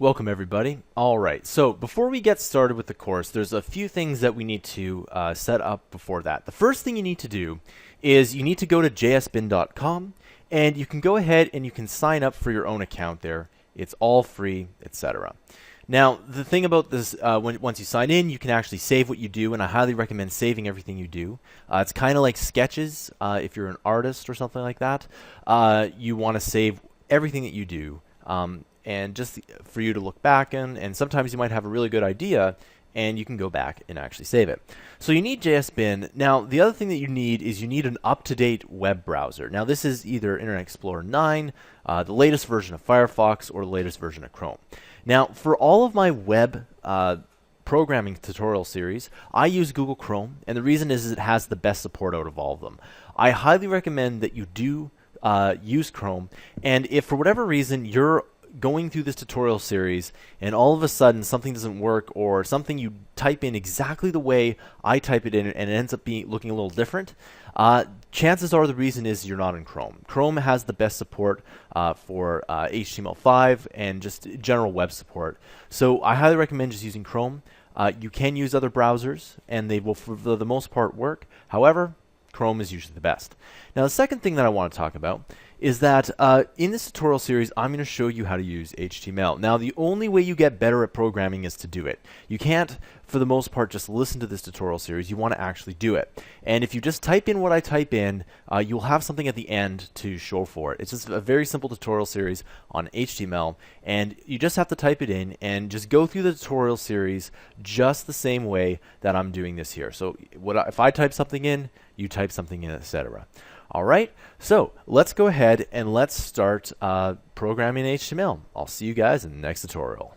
Welcome everybody. Alright, so before we get started with the course, there's a few things that we need to set up before that. The first thing you need to do is you need to go to jsbin.com and you can go ahead and you can sign up for your own account there. It's all free, etc. Now, the thing about this, once you sign in, you can actually save what you do, and I highly recommend saving everything you do. It's kind of like Sketches. If you're an artist or something like that, you want to save everything that you do. And just for you to look back in, and sometimes you might have a really good idea and you can go back and actually save it. So you need JSBin. Now the other thing that you need is you need an up-to-date web browser. Now this is either Internet Explorer 9, the latest version of Firefox, or the latest version of Chrome. Now for all of my web programming tutorial series, I use Google Chrome, and the reason is it has the best support out of all of them. I highly recommend that you do use Chrome, and if for whatever reason you're going through this tutorial series and all of a sudden something doesn't work, or something you type in exactly the way I type it in and it ends up looking a little different, chances are the reason is you're not in Chrome. Chrome has the best support for HTML5 and just general web support. So I highly recommend just using Chrome. You can use other browsers and they will for the most part work. However, Chrome is usually the best. Now the second thing that I want to talk about is that in this tutorial series I'm going to show you how to use HTML. Now the only way you get better at programming is to do it. You can't for the most part just listen to this tutorial series, you want to actually do it. And if you just type in what I type in, you'll have something at the end to show for it. It's just a very simple tutorial series on HTML, and you just have to type it in and just go through the tutorial series just the same way that I'm doing this here. So if I type something in, you type something in, etc. Alright, so let's go ahead and let's start programming HTML. I'll see you guys in the next tutorial.